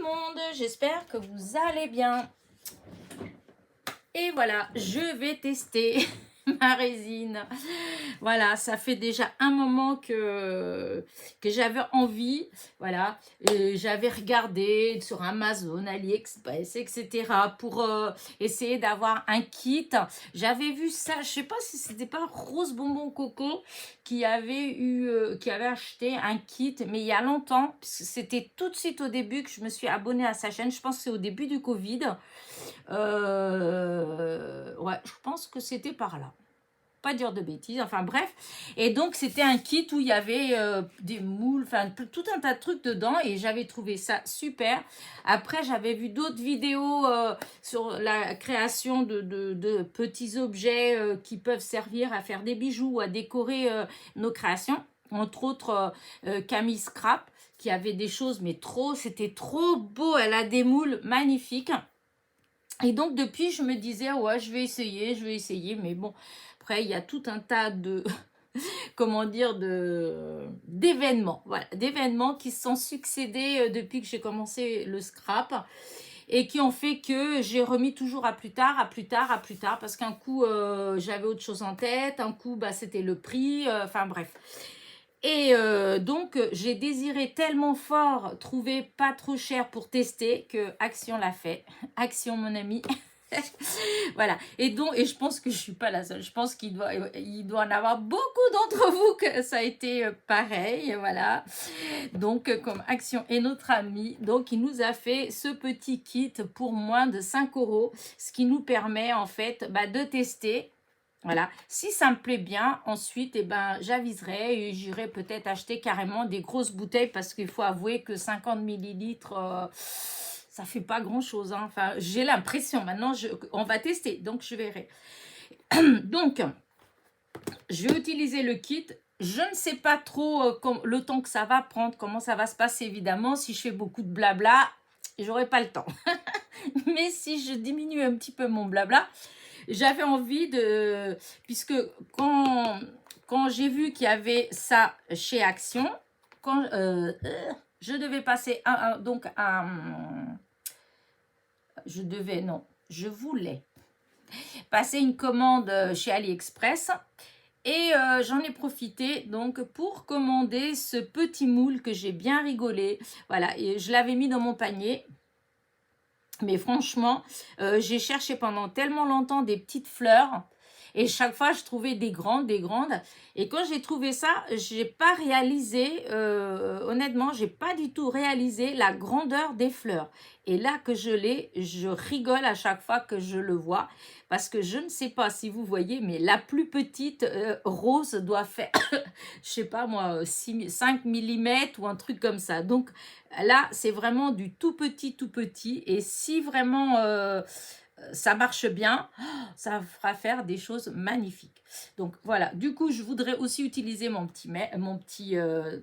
monde, j'espère que vous allez bien. Et voilà, je vais tester ma résine. Voilà, ça fait déjà un moment que j'avais envie. Voilà, j'avais regardé sur Amazon, AliExpress, etc. pour essayer d'avoir un kit. J'avais vu ça, je sais pas si c'était pas Rose Bonbon Coco qui avait acheté un kit, mais il y a longtemps, puisque c'était tout de suite au début que je me suis abonnée à sa chaîne. Je pense que c'est au début du Covid. Ouais, je pense que c'était par là. Pas dire de bêtises, enfin bref. Et donc, c'était un kit où il y avait des moules, enfin tout un tas de trucs dedans et j'avais trouvé ça super. Après, j'avais vu d'autres vidéos sur la création de petits objets qui peuvent servir à faire des bijoux, à décorer nos créations. Entre autres, Camille Scrap, qui avait des choses, mais c'était trop beau. Elle a des moules magnifiques. Et donc, depuis, je me disais, ouais, je vais essayer. Mais bon, après, il y a tout un tas de, comment dire, d'événements. Voilà, d'événements qui se sont succédés depuis que j'ai commencé le scrap et qui ont fait que j'ai remis toujours à plus tard, parce qu'un coup, j'avais autre chose en tête, un coup, bah, c'était le prix, enfin bref. Et donc, j'ai désiré tellement fort trouver pas trop cher pour tester que Action l'a fait. Action, mon ami. Voilà. Et je pense que je suis pas la seule. Je pense qu'il doit en avoir beaucoup d'entre vous que ça a été pareil. Voilà. Donc, comme Action est notre ami, donc il nous a fait ce petit kit pour moins de 5 €, ce qui nous permet en fait de tester. Voilà, si ça me plaît bien, ensuite, j'aviserai et j'irai peut-être acheter carrément des grosses bouteilles parce qu'il faut avouer que 50 millilitres, ça fait pas grand-chose. Hein. Enfin, j'ai l'impression, maintenant, on va tester, donc je verrai. Donc, je vais utiliser le kit. Je ne sais pas trop le temps que ça va prendre, comment ça va se passer, évidemment. Si je fais beaucoup de blabla, j'aurai pas le temps. Mais si je diminue un petit peu mon blabla, j'avais envie de... Puisque quand j'ai vu qu'il y avait ça chez Action, je devais passer je voulais passer une commande chez AliExpress. Et j'en ai profité donc pour commander ce petit moule que j'ai bien rigolé. Voilà, et je l'avais mis dans mon panier. Mais franchement, j'ai cherché pendant tellement longtemps des petites fleurs. Et chaque fois, je trouvais des grandes. Et quand j'ai trouvé ça, j'ai pas réalisé, honnêtement, j'ai pas du tout réalisé la grandeur des fleurs. Et là que je rigole à chaque fois que je le vois. Parce que je ne sais pas si vous voyez, mais la plus petite rose doit faire, je sais pas moi, 5 mm ou un truc comme ça. Donc là, c'est vraiment du tout petit. Et si vraiment ça marche bien, ça fera faire des choses magnifiques. Donc voilà, du coup, je voudrais aussi utiliser mon petit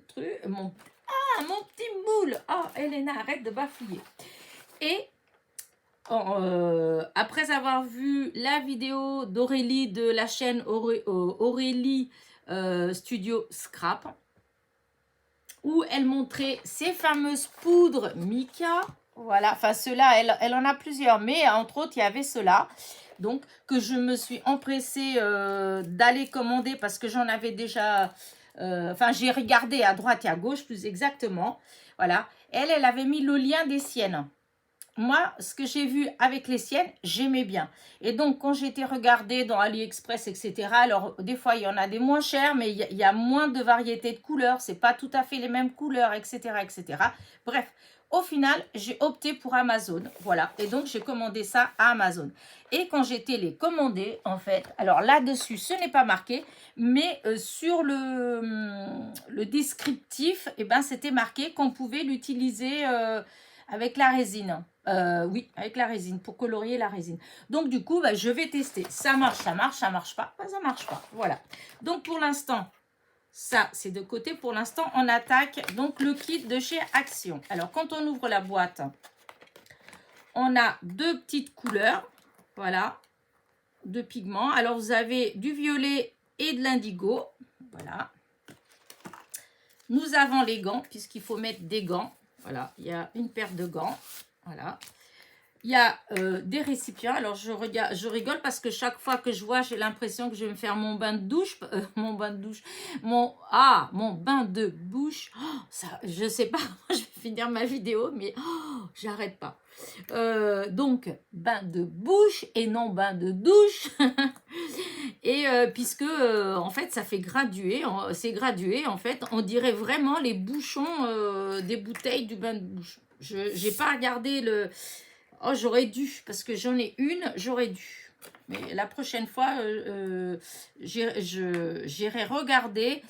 truc, mon petit moule. Oh, Elena, arrête de bafouiller. Et après avoir vu la vidéo d'Aurélie de la chaîne Aurélie Studio Scrap, où elle montrait ses fameuses poudres Mica. Voilà, enfin ceux-là, elle en a plusieurs, mais entre autres, il y avait ceux-là. Donc, que je me suis empressée d'aller commander parce que j'en avais déjà... Enfin, j'ai regardé à droite et à gauche, plus exactement. Voilà. Elle avait mis le lien des siennes. Moi, ce que j'ai vu avec les siennes, j'aimais bien. Et donc, quand j'étais regardée dans AliExpress, etc., alors, des fois, il y en a des moins chers, mais il y a moins de variétés de couleurs. C'est pas tout à fait les mêmes couleurs, etc., etc. Bref, au final, j'ai opté pour Amazon. Voilà. Et donc, j'ai commandé ça à Amazon. Et quand j'ai télécommandé, en fait, alors là-dessus, ce n'est pas marqué, mais sur le descriptif, eh ben, c'était marqué qu'on pouvait l'utiliser avec la résine. Oui, avec la résine, pour colorier la résine. Donc, du coup, je vais tester. Ça marche pas. Ça marche pas. Voilà. Donc, pour l'instant, ça, c'est de côté. Pour l'instant, on attaque donc le kit de chez Action. Alors, quand on ouvre la boîte, on a deux petites couleurs. Voilà. Deux pigments. Alors, vous avez du violet et de l'indigo. Voilà. Nous avons les gants, puisqu'il faut mettre des gants. Voilà, il y a une paire de gants. Voilà. Il y a des récipients. Alors, je rigole parce que chaque fois que je vois, j'ai l'impression que je vais me faire mon bain de douche. Mon bain de douche. Mon bain de bouche. Oh, ça, je sais pas comment je vais finir ma vidéo, mais j'arrête pas. Donc, bain de bouche et non bain de douche. Et puisque, en fait, ça fait graduer. C'est gradué, en fait. On dirait vraiment les bouchons des bouteilles du bain de bouche. Je n'ai pas regardé le... Oh, j'aurais dû, parce que j'en ai une, j'aurais dû. Mais la prochaine fois, j'irai regarder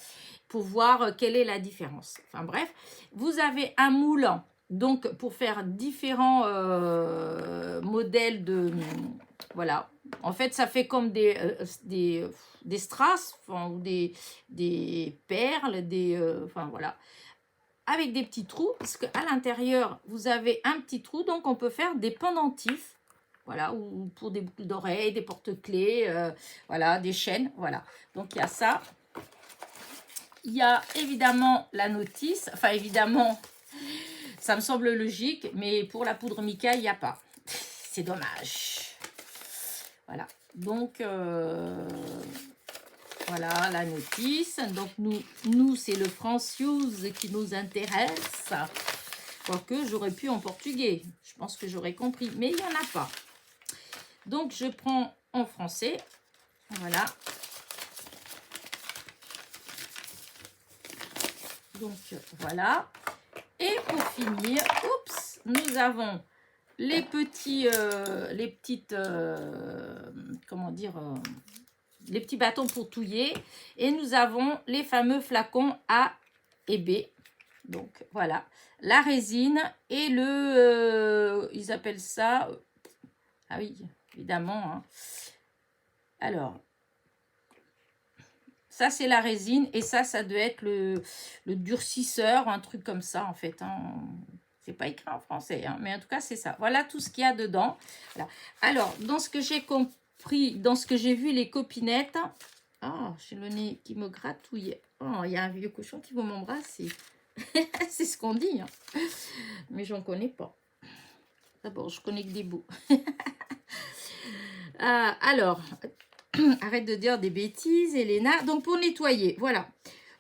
pour voir quelle est la différence. Enfin bref, vous avez un moule, donc pour faire différents modèles de... Voilà. En fait, ça fait comme des strass, enfin, ou des perles, enfin voilà. Avec des petits trous, parce qu'à l'intérieur, vous avez un petit trou, donc on peut faire des pendentifs, voilà, ou pour des boucles d'oreilles, des porte-clés, voilà, des chaînes, voilà. Donc, il y a ça. Il y a évidemment la notice, enfin, évidemment, ça me semble logique, mais pour la poudre mica, il n'y a pas. C'est dommage. Voilà, donc... Voilà la notice. Donc, nous c'est le Franciuse qui nous intéresse. Quoique, j'aurais pu en portugais. Je pense que j'aurais compris. Mais il n'y en a pas. Donc, je prends en français. Voilà. Donc, voilà. Et pour finir, oups, nous avons les petits... comment dire les petits bâtons pour touiller. Et nous avons les fameux flacons A et B. Donc, voilà. La résine et ils appellent ça... ah oui, évidemment. Hein. Alors, ça, c'est la résine. Et ça doit être le durcisseur, un truc comme ça, en fait. Hein. C'est pas écrit en français, hein, mais en tout cas, c'est ça. Voilà tout ce qu'il y a dedans. Voilà. Alors, dans ce que j'ai compris, dans ce que j'ai vu, les copinettes. Oh, j'ai le nez qui me gratouille. Oh, il y a un vieux cochon qui veut m'embrasser. C'est ce qu'on dit. Hein. Mais j'en connais pas. D'abord, je connais que des bouts. Alors, arrête de dire des bêtises, Elena. Donc, pour nettoyer, voilà.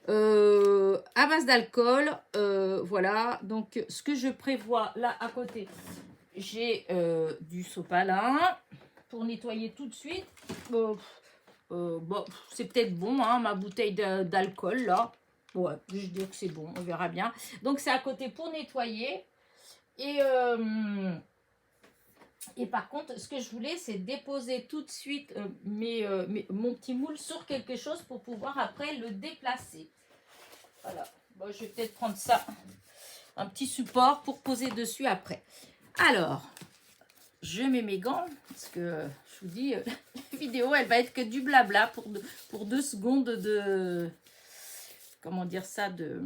À base d'alcool, voilà. Donc, ce que je prévois là à côté, j'ai du sopalin. Pour nettoyer tout de suite, bon, c'est peut-être bon, hein, ma bouteille d'alcool, là. Ouais, je veux dire que c'est bon, on verra bien. Donc, c'est à côté pour nettoyer. Et par contre, ce que je voulais, c'est déposer tout de suite mon petit moule sur quelque chose pour pouvoir après le déplacer. Voilà. Bon, je vais peut-être prendre ça, un petit support pour poser dessus après. Alors... je mets mes gants, parce que je vous dis, la vidéo, elle va être que du blabla pour 2 secondes de... comment dire ça de...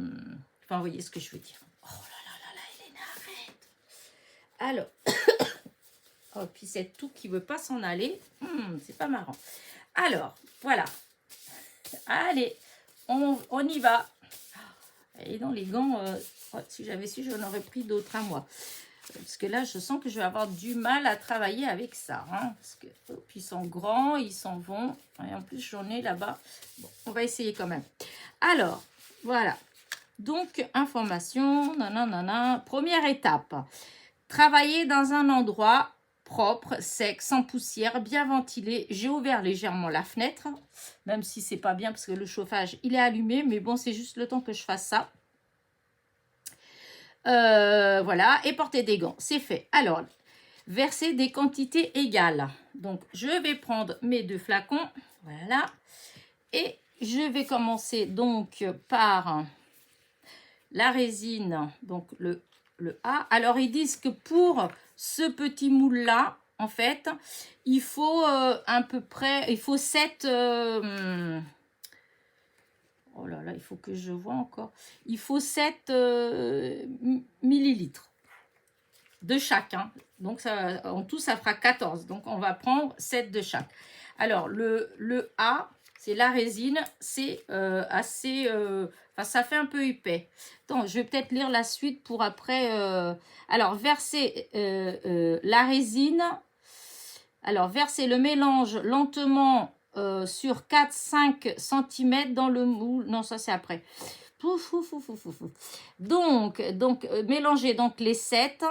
enfin, vous voyez ce que je veux dire. Oh là là là là, Elena, arrête. Alors, oh, puis c'est tout qui ne veut pas s'en aller. C'est pas marrant. Alors, voilà. Allez, on y va. Et dans les gants, si j'avais su, j'en aurais pris d'autres à moi. Parce que là, je sens que je vais avoir du mal à travailler avec ça. Hein, parce que, ils sont grands, ils s'en vont. Et en plus, j'en ai là-bas. Bon, on va essayer quand même. Alors, voilà. Donc, information. Nanana. Première étape. Travailler dans un endroit propre, sec, sans poussière, bien ventilé. J'ai ouvert légèrement la fenêtre. Même si c'est pas bien parce que le chauffage, il est allumé. Mais bon, c'est juste le temps que je fasse ça. Voilà, et porter des gants, c'est fait. Alors, verser des quantités égales. Donc, je vais prendre mes 2 flacons, voilà, et je vais commencer donc par la résine, donc le A. Alors, ils disent que pour ce petit moule-là, en fait, il faut à peu près, il faut 7... oh là là, il faut que je vois encore. Il faut 7 millilitres de chaque. Hein. Donc, ça, en tout, ça fera 14. Donc, on va prendre 7 de chaque. Alors, le A, c'est la résine, c'est assez... Enfin, ça fait un peu épais. Attends, je vais peut-être lire la suite pour après... Alors, verser la résine. Alors, verser le mélange lentement sur 4-5 cm dans le moule. Non, ça, c'est après. Pouf, pouf, pouf, pouf, pouf. Donc mélanger donc les 7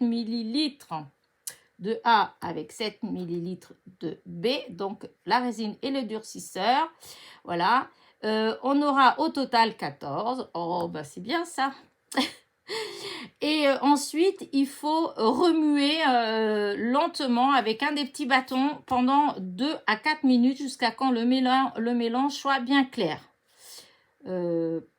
millilitres de A avec 7 millilitres de B, donc la résine et le durcisseur. Voilà. On aura au total 14. Oh, bah c'est bien ça. Et ensuite, il faut remuer lentement avec un des petits bâtons pendant 2 à 4 minutes jusqu'à quand le mélange soit bien clair.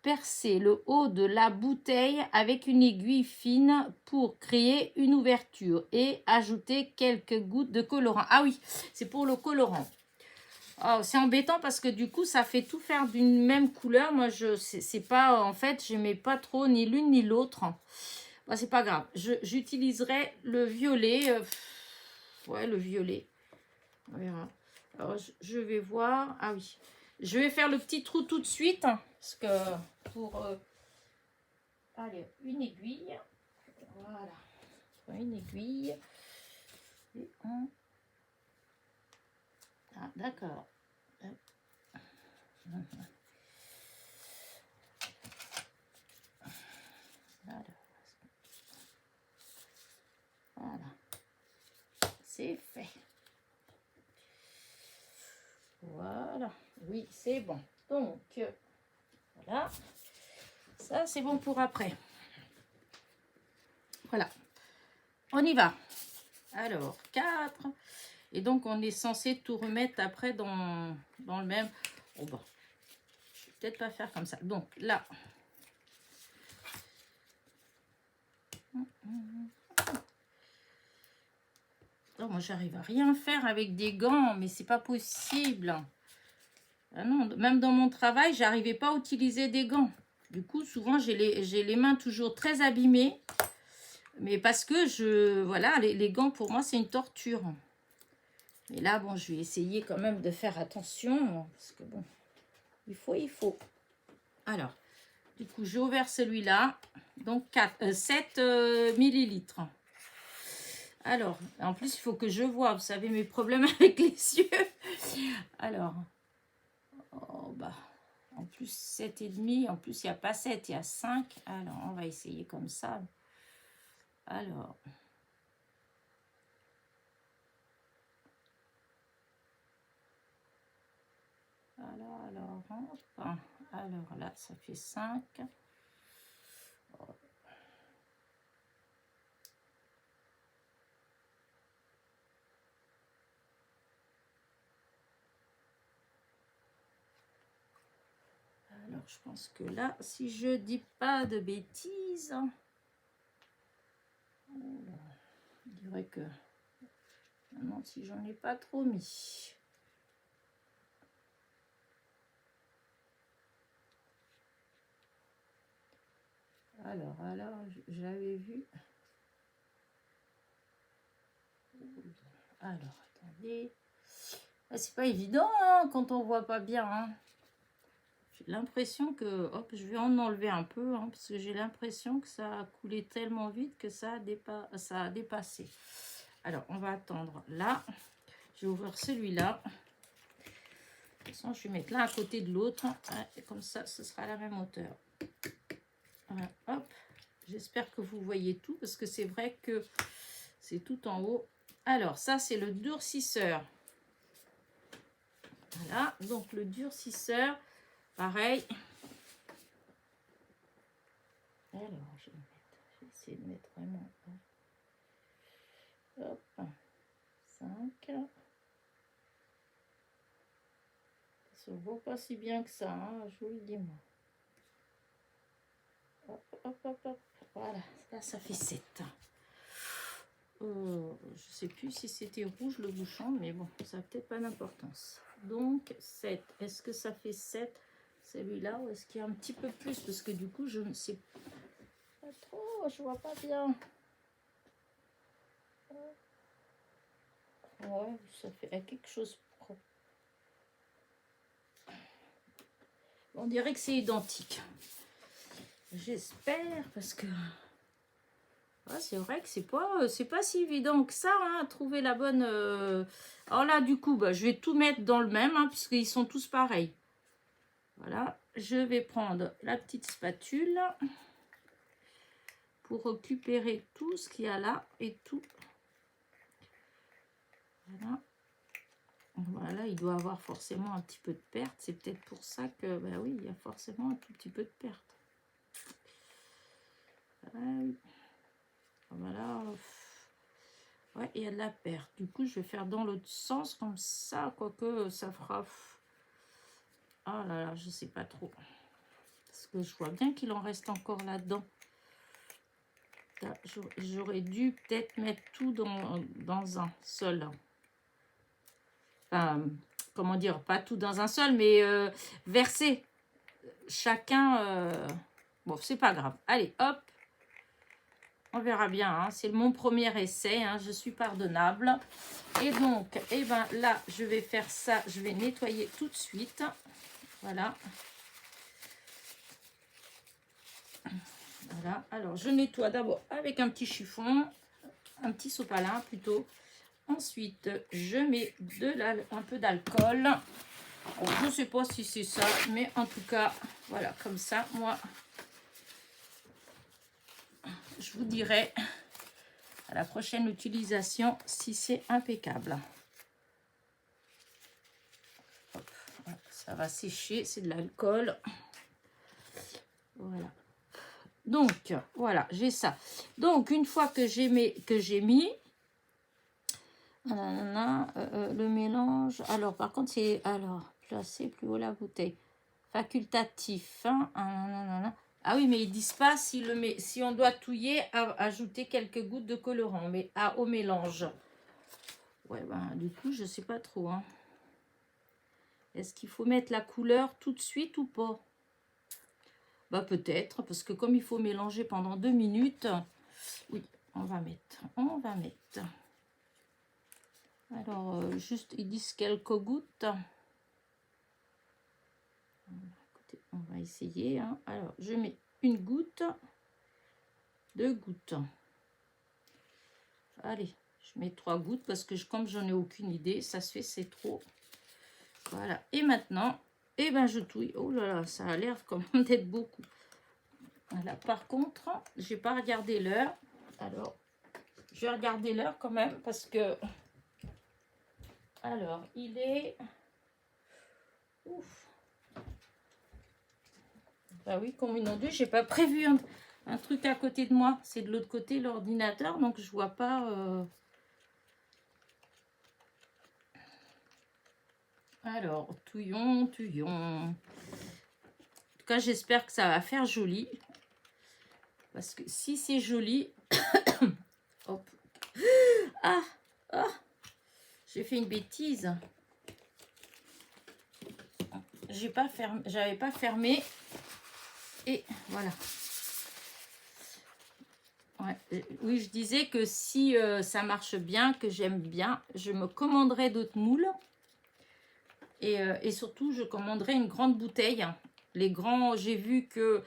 Percer le haut de la bouteille avec une aiguille fine pour créer une ouverture et ajouter quelques gouttes de colorant. Ah oui, c'est pour le colorant. Oh, c'est embêtant parce que du coup, ça fait tout faire d'une même couleur. Moi, c'est pas, en fait, je n'aimais pas trop ni l'une ni l'autre. Bon, c'est pas grave. J'utiliserai le violet. Ouais, le violet. On verra. Alors, je vais voir. Ah oui. Je vais faire le petit trou tout de suite. Parce que pour... allez, une aiguille. Voilà. Une aiguille. Et on... Ah, d'accord. Voilà. C'est fait. Voilà. Oui, c'est bon. Donc, voilà. Ça, c'est bon pour après. Voilà. On y va. Alors, 4. Et donc, on est censé tout remettre après dans le même... Oh, bon. Je vais peut-être pas faire comme ça. Donc, là. Oh, moi, j'arrive à rien faire avec des gants, mais c'est pas possible. Ah non, même dans mon travail, j'arrivais pas à utiliser des gants. Du coup, souvent, j'ai les mains toujours très abîmées. Mais parce que voilà, les gants, pour moi, c'est une torture. Mais là, bon, je vais essayer quand même de faire attention. Parce que bon, il faut. Alors, du coup, j'ai ouvert celui-là. Donc, 7 millilitres. Alors, en plus, il faut que je vois. Vous savez, mes problèmes avec les yeux. Alors, oh, bah, en plus, 7,5. En plus, il n'y a pas 7, il y a 5. Alors, on va essayer comme ça. Alors... Alors là, ça fait 5. Alors, je pense que là, si je dis pas de bêtises, je dirais que maintenant, si j'en ai pas trop mis. Alors, j'avais vu. Alors, attendez. Ah, c'est pas évident hein, quand on voit pas bien. Hein. J'ai l'impression que... Hop, je vais en enlever un peu. Hein, parce que j'ai l'impression que ça a coulé tellement vite que ça a dépassé. Alors, on va attendre là. Je vais ouvrir celui-là. De toute façon, je vais mettre l'un à côté de l'autre. Hein, et comme ça, ce sera à la même hauteur. Voilà, hop. J'espère que vous voyez tout parce que c'est vrai que c'est tout en haut. Alors, ça, c'est le durcisseur. Voilà, donc le durcisseur, pareil. Alors, je vais essayer de mettre vraiment. Hop, 5. Ça ne vaut pas si bien que ça, hein, je vous le dis moi. Hop, hop, hop, hop. Voilà, là ça fait 7. Je ne sais plus si c'était rouge le bouchon, mais bon, ça n'a peut-être pas d'importance. Donc 7. Est-ce que ça fait 7 celui-là ou est-ce qu'il y a un petit peu plus? Parce que du coup, je ne sais pas trop, je vois pas bien. Ouais, ça fait quelque chose. On dirait que c'est identique. J'espère, parce que ouais, c'est vrai que c'est pas si évident que ça, hein, trouver la bonne. Alors là, du coup, bah, je vais tout mettre dans le même, hein, puisqu'ils sont tous pareils. Voilà, je vais prendre la petite spatule pour récupérer tout ce qu'il y a là et tout. Voilà. Voilà, il doit avoir forcément un petit peu de perte. C'est peut-être pour ça que, bah oui, il y a forcément un tout petit peu de perte. Voilà. Ouais, il y a de la perte. Du coup, je vais faire dans l'autre sens comme ça, quoique ça fera... Ah là là, je sais pas trop. Parce que je vois bien qu'il en reste encore là-dedans. J'aurais dû peut-être mettre tout dans un seul. Enfin, comment dire, pas tout dans un seul, mais verser chacun. Bon, c'est pas grave. Allez, hop. On verra bien. Hein. C'est mon premier essai. Hein. Je suis pardonnable. Et donc, eh ben, là, je vais faire ça. Je vais nettoyer tout de suite. Voilà. Voilà. Alors, je nettoie d'abord avec un petit chiffon. Un petit sopalin plutôt. Ensuite, je mets un peu d'alcool. Je ne sais pas si c'est ça, mais en tout cas, voilà, comme ça, moi, je vous dirai à la prochaine utilisation si c'est impeccable. Hop, voilà, ça va sécher, c'est de l'alcool. Voilà. Donc, voilà, j'ai ça. Donc, une fois que j'ai mis le mélange. Alors, par contre, c'est placé plus haut la bouteille. Facultatif. Hein, ah oui, mais ils disent pas si on doit touiller, ajouter quelques gouttes de colorant, mais au mélange. Ouais, ben du coup, je sais pas trop. Hein. Est-ce qu'il faut mettre la couleur tout de suite ou pas? Bah peut-être, parce que comme il faut mélanger pendant 2 minutes, oui, on va mettre. Alors, juste, ils disent quelques gouttes. Écoutez, on va essayer. Hein. Alors, je mets une goutte, 2 gouttes. Allez, je mets 3 gouttes parce que comme j'en ai aucune idée, ça se fait, c'est trop. Voilà. Et maintenant, eh ben, je touille. Oh là là, ça a l'air quand même d'être beaucoup. Voilà. Par contre, je n'ai pas regardé l'heure. Alors, je vais regarder l'heure quand même parce que... Alors, il est... Ouf. Bah oui, comme une deux, j'ai pas prévu un truc à côté de moi. C'est de l'autre côté, l'ordinateur, donc je vois pas... Alors, touillons. En tout cas, j'espère que ça va faire joli. Parce que si c'est joli... Hop. Ah, j'ai fait une bêtise. J'avais pas fermé. Et voilà. Ouais. Oui, je disais que si ça marche bien, que j'aime bien, je me commanderai d'autres moules. Et surtout, je commanderai une grande bouteille. Les grands, j'ai vu que,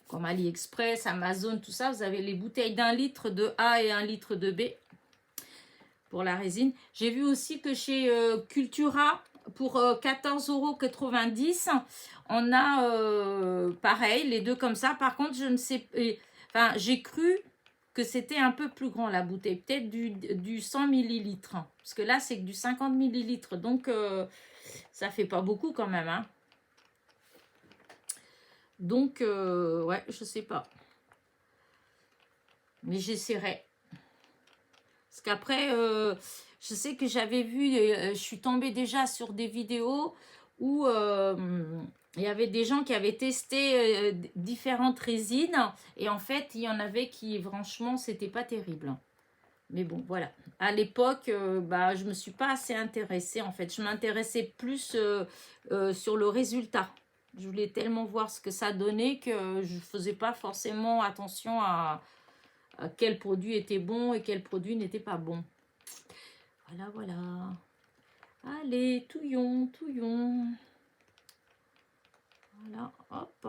comme AliExpress, Amazon, tout ça, vous avez les bouteilles d'1 litre de A et 1 litre de B pour la résine. J'ai vu aussi que chez Cultura, pour 14,90 €, on a pareil, les deux comme ça. Par contre, je ne sais pas, enfin, j'ai cru que c'était un peu plus grand la bouteille, peut-être du 100 ml. Parce que là, c'est que du 50 ml, donc ça fait pas beaucoup quand même. Hein. Donc, ouais, je sais pas. Mais j'essaierai. Parce qu'après, je sais que j'avais vu, je suis tombée déjà sur des vidéos où il y avait des gens qui avaient testé différentes résines. Et en fait, il y en avait qui, franchement, c'était pas terrible. Mais bon, voilà. À l'époque, je me suis pas assez intéressée, en fait. Je m'intéressais plus sur le résultat. Je voulais tellement voir ce que ça donnait que je faisais pas forcément attention à quel produit était bon et quel produit n'était pas bon. Voilà, voilà. Allez, touillon, touillon. Voilà, hop.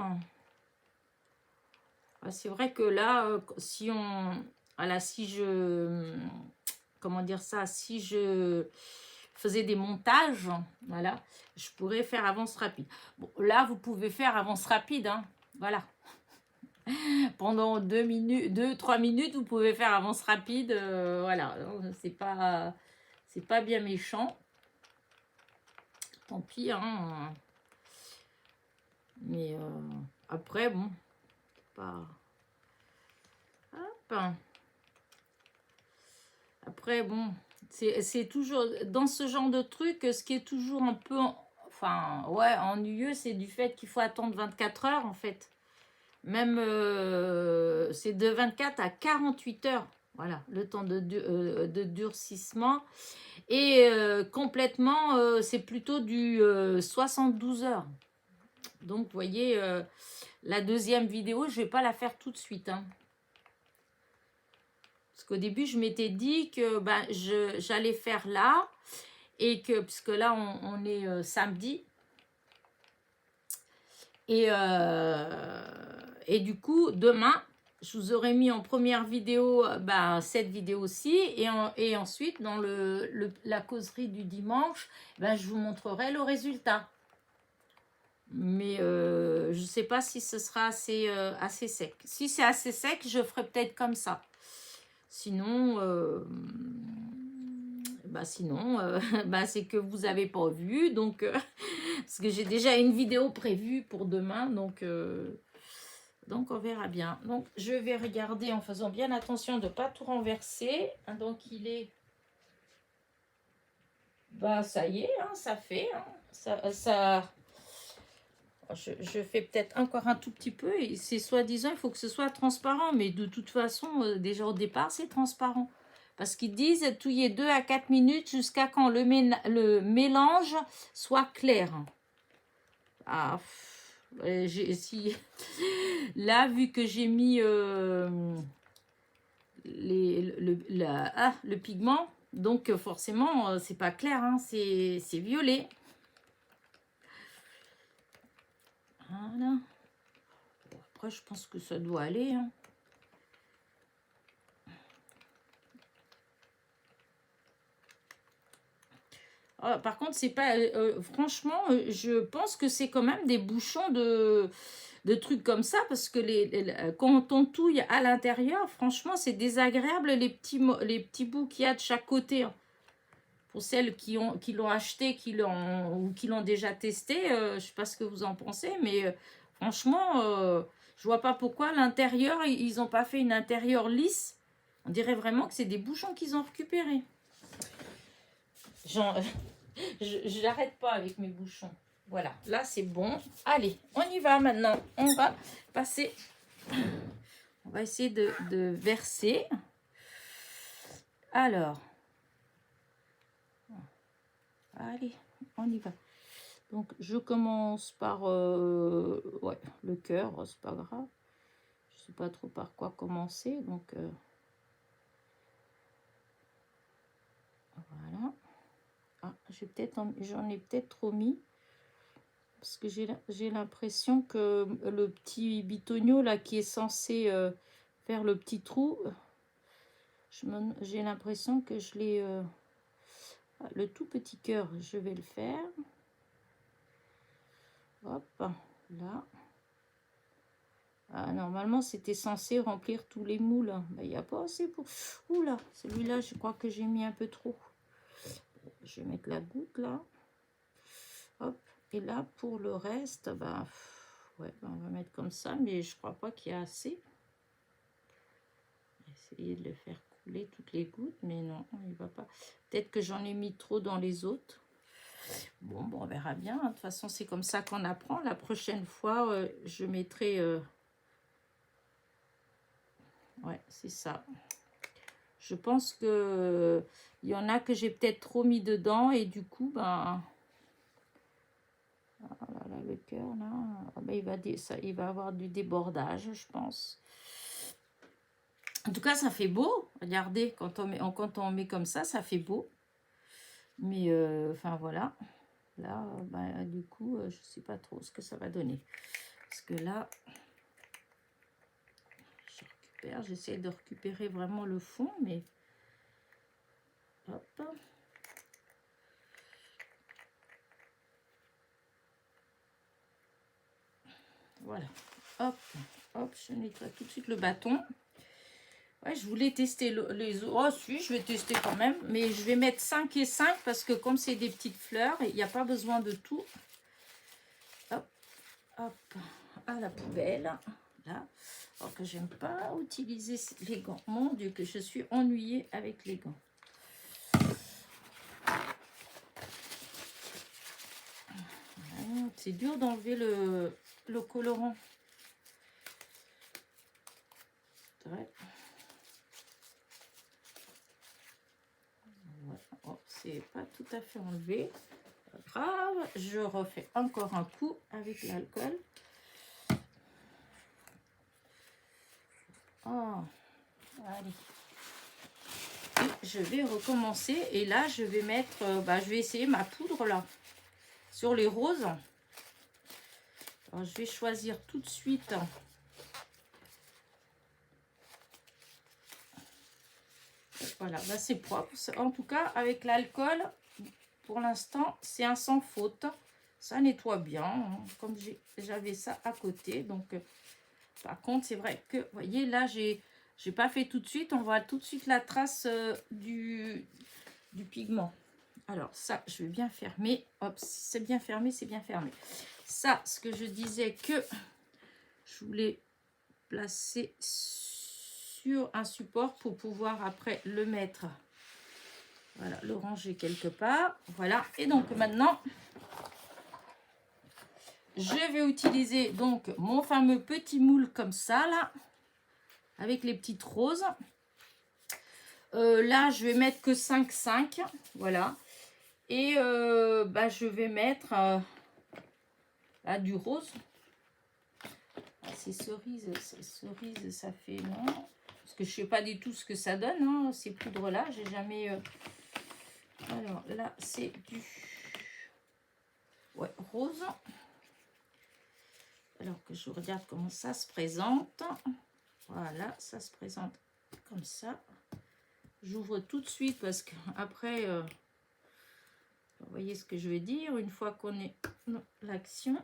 C'est vrai que là, si on... Voilà, si je... Comment dire ça? Si je faisais des montages, voilà, je pourrais faire avance rapide. Bon, là, vous pouvez faire avance rapide, hein. Voilà. Pendant 2-3 minutes, vous pouvez faire avance rapide. Voilà, c'est pas bien méchant. Tant pis, hein. Mais après, bon, pas... Hop. Après, bon, c'est toujours... Dans ce genre de truc, ce qui est toujours un peu... Enfin, ouais, ennuyeux, c'est du fait qu'il faut attendre 24 heures, en fait. Même, c'est de 24 à 48 heures. Voilà, le temps de durcissement. Et complètement, c'est plutôt du 72 heures. Donc, vous voyez, la deuxième vidéo, je ne vais pas la faire tout de suite. Hein. Parce qu'au début, je m'étais dit que ben, j'allais faire là. Et que, puisque là, on est samedi. Et du coup, demain, je vous aurais mis en première vidéo ben, cette vidéo-ci. Et ensuite, dans la causerie du dimanche, ben, je vous montrerai le résultat. Mais je ne sais pas si ce sera assez sec. Si c'est assez sec, je ferai peut-être comme ça. Sinon, c'est que vous n'avez pas vu. Donc, parce que j'ai déjà une vidéo prévue pour demain. Donc, on verra bien. Donc, je vais regarder en faisant bien attention de ne pas tout renverser. Donc, il est... Bah, ça y est, hein, ça fait. Hein, je fais peut-être encore un tout petit peu. Et c'est soi-disant, il faut que ce soit transparent. Mais de toute façon, déjà au départ, c'est transparent. Parce qu'ils disent touiller 2 à 4 minutes jusqu'à quand le mélange soit clair. Ah, si... Là, vu que j'ai mis le pigment, donc forcément, c'est pas clair, hein, c'est violet. Voilà. Après, je pense que ça doit aller. Hein. Ah, par contre, c'est pas... franchement, je pense que c'est quand même des bouchons de trucs comme ça, parce que quand on touille à l'intérieur, franchement, c'est désagréable les petits bouts qu'il y a de chaque côté. Hein. Pour celles qui l'ont acheté, ou qui l'ont déjà testé, je ne sais pas ce que vous en pensez, mais franchement, je vois pas pourquoi l'intérieur, ils n'ont pas fait une intérieur lisse. On dirait vraiment que c'est des bouchons qu'ils ont récupérés. J'arrête pas avec mes bouchons. Voilà, là c'est bon. Allez, on y va maintenant. On va passer. On va essayer de verser. Alors. Allez, on y va. Donc, je commence par ouais, le cœur, c'est pas grave. Je sais pas trop par quoi commencer. Donc, voilà. Ah, j'en ai peut-être trop mis. Parce que j'ai l'impression que le petit bitonio là qui est censé faire le petit trou, j'ai l'impression que je l'ai... le tout petit cœur, je vais le faire. Hop, là. Ah, normalement, c'était censé remplir tous les moules. Il n'y a pas assez pour... Oula, celui-là, je crois que j'ai mis un peu trop. Je vais mettre la goutte là. Hop. Et là, pour le reste, ouais, on va mettre comme ça, mais je crois pas qu'il y a assez. Essayer de le faire couler toutes les gouttes, mais non, il va pas. Peut-être que j'en ai mis trop dans les autres. Bon, on verra bien. De toute façon, c'est comme ça qu'on apprend. La prochaine fois, je mettrai... Ouais, c'est ça. Je pense que il y en a que j'ai peut-être trop mis dedans et du coup, ben... Ah là là, le cœur, là, il va avoir du débordage, je pense. En tout cas, ça fait beau. Regardez, quand on met comme ça fait beau. Mais enfin voilà. Là, bah, du coup, je sais pas trop ce que ça va donner. Parce que là, je récupère, j'essaie de récupérer vraiment le fond, mais hop. Voilà. Hop, hop, je nettoie tout de suite le bâton. Ouais, je voulais tester les autres. Oh, si, je vais tester quand même. Mais je vais mettre 5 et 5 parce que comme c'est des petites fleurs, il n'y a pas besoin de tout. Hop, hop, à la poubelle. Là. Alors que j'aime pas utiliser les gants. Mon Dieu, que je suis ennuyée avec les gants. C'est dur d'enlever le colorant. Ouais. Oh, c'est pas tout à fait enlevé. Pas grave, je refais encore un coup avec l'alcool. Oh, allez. Et je vais recommencer. Et là, je vais mettre, je vais essayer ma poudre là sur les roses. Alors, je vais choisir tout de suite. Voilà, là c'est propre. En tout cas, avec l'alcool, pour l'instant, c'est un sans faute. Ça nettoie bien, hein, comme j'avais ça à côté. Donc, par contre, c'est vrai que, vous voyez, là, j'ai pas fait tout de suite. On voit tout de suite la trace du pigment. Alors, ça, je vais bien fermer. Hop, si c'est bien fermé, c'est bien fermé. Ça, ce que je disais que je voulais placer sur un support pour pouvoir après le mettre. Voilà, le ranger quelque part. Voilà, et donc maintenant, je vais utiliser donc mon fameux petit moule comme ça, là, avec les petites roses. Là, je vais mettre que 5, voilà. Et je vais mettre là, du rose. Ces cerises, ça fait non. Parce que je sais pas du tout ce que ça donne, hein, ces poudres-là. J'ai jamais... Alors là, c'est du rose. Alors que je regarde comment ça se présente. Voilà, ça se présente comme ça. J'ouvre tout de suite parce qu'après, vous voyez ce que je veux dire, une fois qu'on est dans l'action.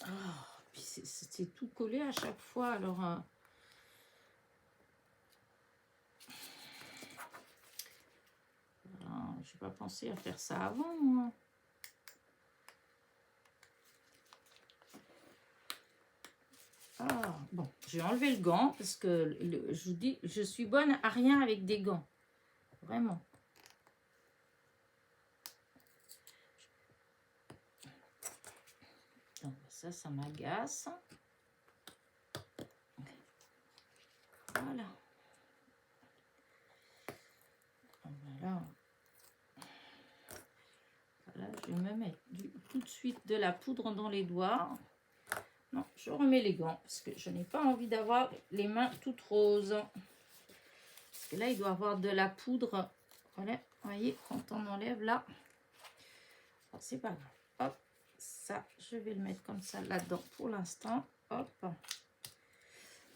Oh, puis c'est tout collé à chaque fois. Alors, je n'ai pas pensé à faire ça avant, moi. Ah, bon, j'ai enlevé le gant parce que je vous dis, je suis bonne à rien avec des gants. Vraiment. Donc, ça m'agace. Voilà. Voilà. Voilà, je vais me mettre tout de suite de la poudre dans les doigts. Non, je remets les gants parce que je n'ai pas envie d'avoir les mains toutes roses. Parce que là, il doit y avoir de la poudre. Voilà, vous voyez, quand on enlève là, c'est pas grave. Hop, ça, je vais le mettre comme ça là-dedans pour l'instant. Hop,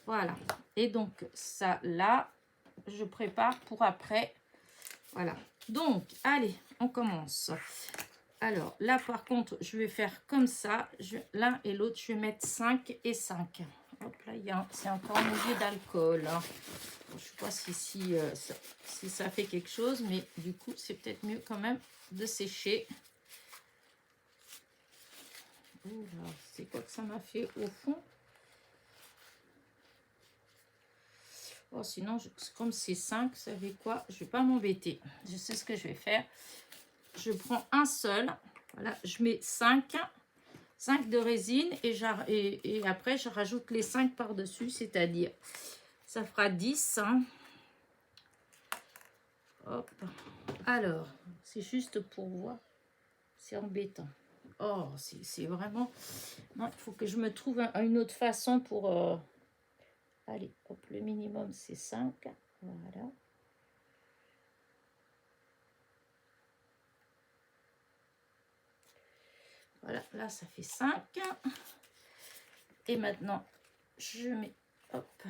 voilà. Et donc, ça, là, je prépare pour après. Voilà. Donc, allez, on commence. Alors, là, par contre, je vais faire comme ça. L'un et l'autre, je vais mettre 5 et 5. Hop, là, c'est encore mouillé d'alcool. Hein. Je ne sais pas si ça fait quelque chose, mais du coup, c'est peut-être mieux quand même de sécher. C'est quoi que ça m'a fait au fond? Oh, sinon, comme c'est 5, vous savez quoi? Je ne vais pas m'embêter. Je sais ce que je vais faire. Je prends un seul. Voilà, je mets 5 de résine et après, je rajoute les 5 par-dessus, c'est-à-dire, ça fera 10. Hein. Hop. Alors, c'est juste pour voir. C'est embêtant. Oh, c'est vraiment... Non, il faut que je me trouve une autre façon pour... Allez, hop, le minimum, c'est 5. Voilà. Voilà, là ça fait 5. Et maintenant, je mets, hop,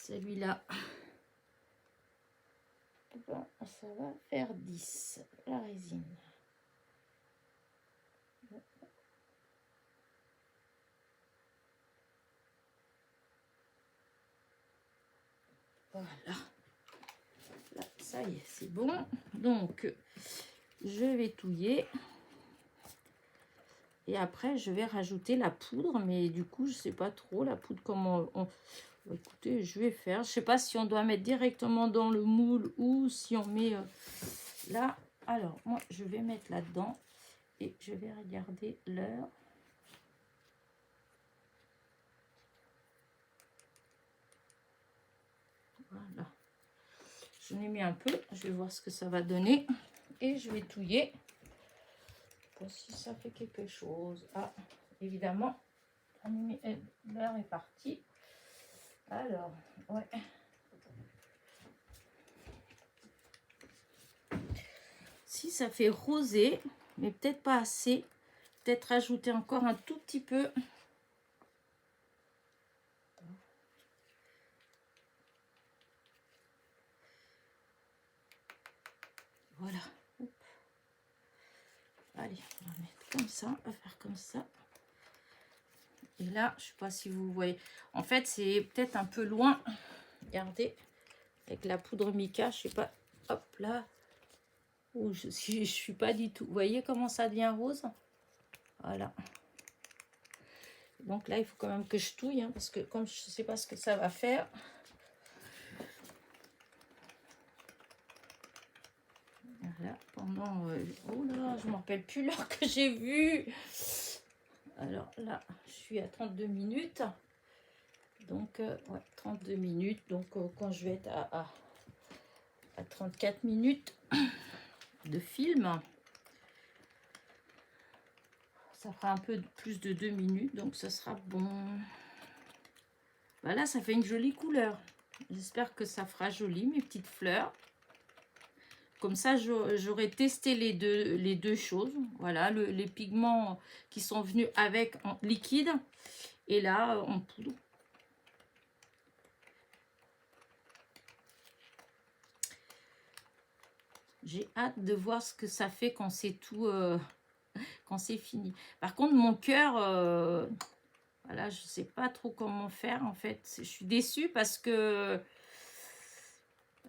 celui-là. Ça va faire 10, la résine. Voilà. Là, ça y est, c'est bon. Donc, je vais touiller. Et après, je vais rajouter la poudre. Mais du coup, je sais pas trop la poudre, comment on... Écoutez, je vais faire. Je sais pas si on doit mettre directement dans le moule ou si on met là. Alors, moi, je vais mettre là-dedans. Et je vais regarder l'heure. Voilà. J'en ai mis un peu. Je vais voir ce que ça va donner. Et je vais touiller. Pour si ça fait quelque chose. Ah, évidemment, l'heure est partie. Alors, ouais. Si ça fait rosé, mais peut-être pas assez. Peut-être rajouter encore un tout petit peu. Voilà. Hop. Allez, on va mettre comme ça. On va faire comme ça. Et là, je sais pas si vous voyez. En fait, c'est peut-être un peu loin. Regardez. Avec la poudre mica, je sais pas. Hop là. Oh, je suis pas du tout. Vous voyez comment ça devient rose? Voilà. Donc là, il faut quand même que je touille, hein, parce que comme je ne sais pas ce que ça va faire. Voilà, pendant... oh là, je ne me rappelle plus l'heure que j'ai vue. Alors là, je suis à 32 minutes. Donc, ouais, 32 minutes. Donc, quand je vais être à 34 minutes de film, ça fera un peu plus de 2 minutes. Donc, ça sera bon. Voilà, ça fait une jolie couleur. J'espère que ça fera joli, mes petites fleurs. Comme ça, j'aurais testé les deux choses. Voilà, les pigments qui sont venus avec en liquide et là en poudre. J'ai hâte de voir ce que ça fait quand c'est tout, quand c'est fini. Par contre, mon cœur, voilà, je sais pas trop comment faire en fait. Je suis déçue parce que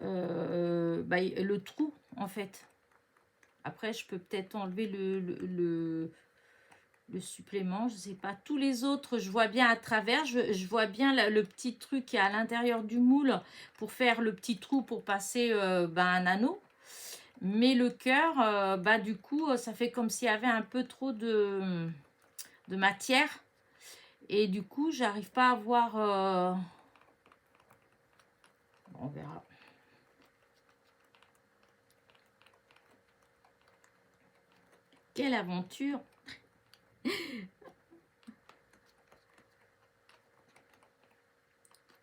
le trou en fait. Après, je peux peut-être enlever le supplément, je sais pas. Tous les autres, je vois bien à travers. Je vois bien le petit truc qui est à l'intérieur du moule pour faire le petit trou pour passer un anneau. Mais le cœur, du coup, ça fait comme s'il y avait un peu trop de matière. Et du coup, j'arrive pas à voir... On verra. Quelle aventure!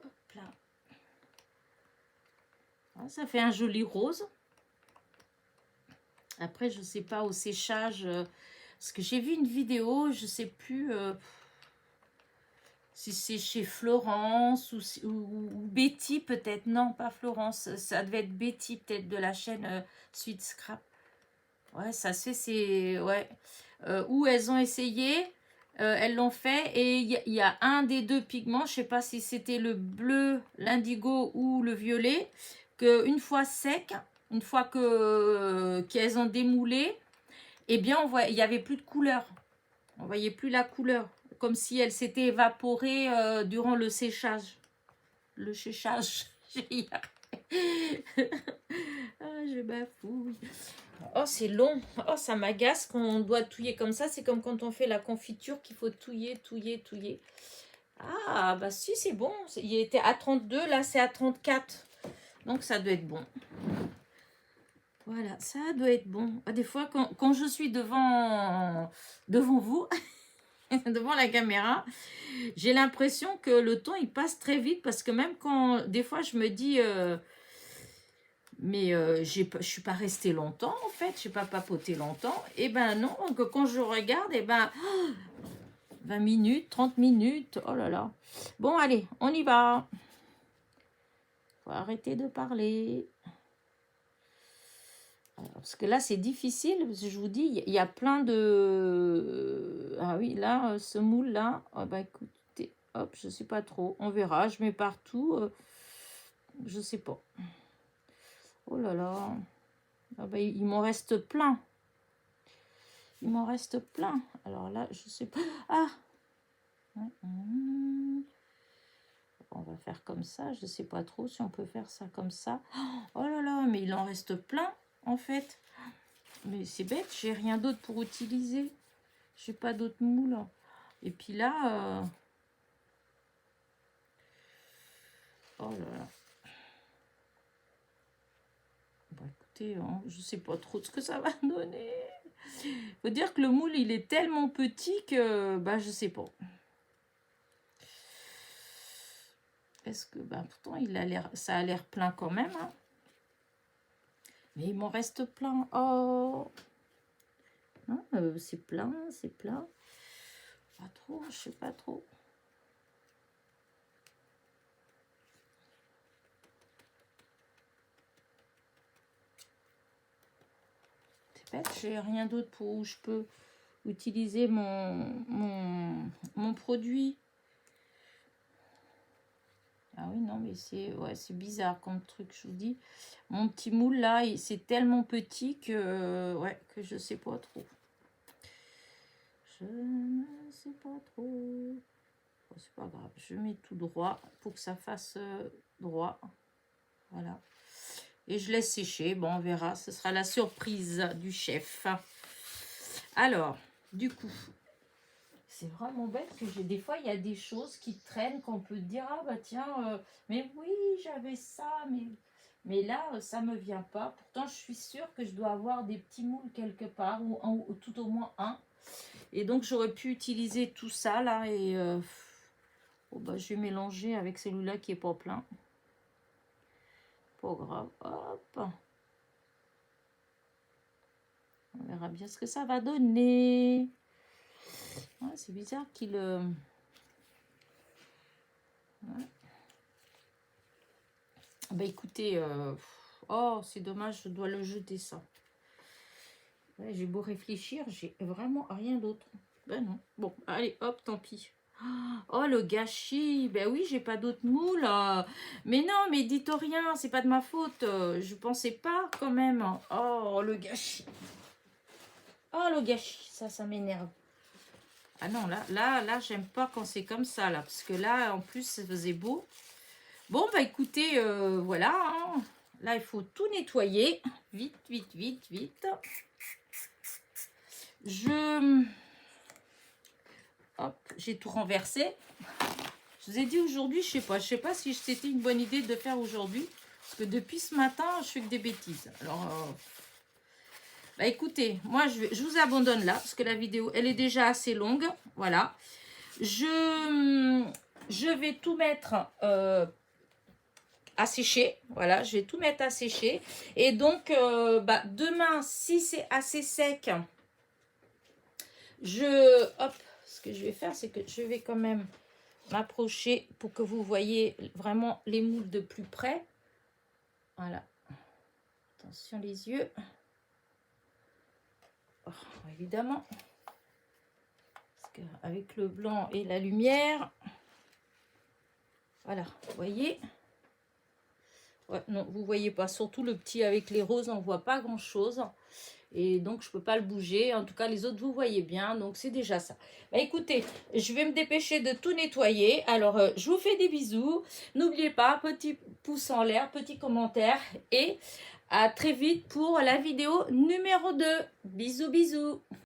Hop là. Ah, ça fait un joli rose. Après, je sais pas au séchage... parce que j'ai vu une vidéo, je sais plus... si c'est chez Florence ou Betty peut-être. Non, pas Florence. Ça devait être Betty peut-être de la chaîne Sweet Scrap. Ouais, ça se fait, c'est... Ouais. Où elles ont essayé, elles l'ont fait. Et il y a un des deux pigments, je sais pas si c'était le bleu, l'indigo ou le violet, qu'une fois sec, une fois qu'elles ont démoulé, eh bien, il n'y avait plus de couleur. On voyait plus la couleur. Comme si elle s'était évaporée durant le séchage. Le séchage. Ah, je bafouille. Oh, c'est long. Oh, ça m'agace quand on doit touiller comme ça. C'est comme quand on fait la confiture qu'il faut touiller, touiller, touiller. Ah, bah si, c'est bon. Il était à 32, là c'est à 34. Donc ça doit être bon. Voilà, ça doit être bon. Des fois, quand je suis devant vous... devant la caméra, j'ai l'impression que le temps il passe très vite parce que même quand des fois je me dis Mais je suis pas restée longtemps, en fait. Je n'ai pas papoté longtemps. Et ben non, que quand je regarde, et ben 20 minutes, 30 minutes. Oh là là. Bon, allez, on y va. Faut arrêter de parler. Alors, parce que là, c'est difficile. Parce que je vous dis, il y a plein de... Ah oui, là, ce moule-là. Oh, bah écoutez, hop, je sais pas trop. On verra. Je mets partout. Je sais pas. Oh là là. Ah bah, il m'en reste plein. Il m'en reste plein. Alors là, je sais pas. Ah! On va faire comme ça. Je sais pas trop si on peut faire ça comme ça. Oh là là, mais il en reste plein, en fait. Mais c'est bête, j'ai rien d'autre pour utiliser. J'ai pas d'autres moules. Et puis là... Oh là là. Bah écoutez, hein, je sais pas trop ce que ça va donner. Faut dire que le moule, il est tellement petit que... Bah je sais pas. Est-ce que... Bah pourtant, ça a l'air plein quand même. Hein. Mais il m'en reste plein. Oh! Hein, c'est plein, c'est plein. Pas trop, je sais pas trop. C'est bête, j'ai rien d'autre pour où je peux utiliser mon produit. Ah oui, non, mais c'est bizarre comme truc, je vous dis. Mon petit moule, là, c'est tellement petit que, que je sais pas trop. Je ne sais pas trop. Oh, c'est pas grave, je mets tout droit pour que ça fasse droit. Voilà. Et je laisse sécher. Bon, on verra. Ce sera la surprise du chef. Alors, du coup, c'est vraiment bête que des fois, il y a des choses qui traînent qu'on peut dire, ah bah tiens, mais oui, j'avais ça, mais là, ça me vient pas. Pourtant, je suis sûre que je dois avoir des petits moules quelque part, ou tout au moins un. Et donc, j'aurais pu utiliser tout ça, là, et oh, bah, je vais mélanger avec celui-là qui est pas plein. Pas grave, hop. On verra bien ce que ça va donner. Ouais, c'est bizarre qu'il... Ouais. Bah écoutez, oh c'est dommage, je dois le jeter ça. Ouais, j'ai beau réfléchir, j'ai vraiment rien d'autre. Ben non. Bon, allez, hop, tant pis. Oh le gâchis, ben oui, j'ai pas d'autres moules. Mais non, mais dites rien, c'est pas de ma faute. Je pensais pas quand même. Oh le gâchis. Oh le gâchis, ça m'énerve. Ah non, là, j'aime pas quand c'est comme ça, là. Parce que là, en plus, ça faisait beau. Bon, bah écoutez, voilà. Hein. Là, il faut tout nettoyer. Vite, vite, vite, vite. Hop, j'ai tout renversé. Je vous ai dit aujourd'hui, je sais pas si c'était une bonne idée de faire aujourd'hui. Parce que depuis ce matin, je fais que des bêtises. Alors, bah écoutez, moi, je vous abandonne là. Parce que la vidéo, elle est déjà assez longue. Voilà. Je vais tout mettre... à sécher, voilà, je vais tout mettre à sécher. Et donc, bah, demain, si c'est assez sec, hop, ce que je vais faire, c'est que je vais quand même m'approcher pour que vous voyez vraiment les moules de plus près. Voilà. Attention les yeux. Oh, évidemment. Parce qu'avec le blanc et la lumière, voilà, vous voyez. Ouais, non, vous voyez pas, surtout le petit avec les roses, on voit pas grand chose et donc je peux pas le bouger. En tout cas les autres vous voyez bien, donc c'est déjà ça. Bah écoutez, je vais me dépêcher de tout nettoyer. Alors je vous fais des bisous, n'oubliez pas, petit pouce en l'air, petit commentaire et à très vite pour la vidéo numéro 2. Bisous bisous.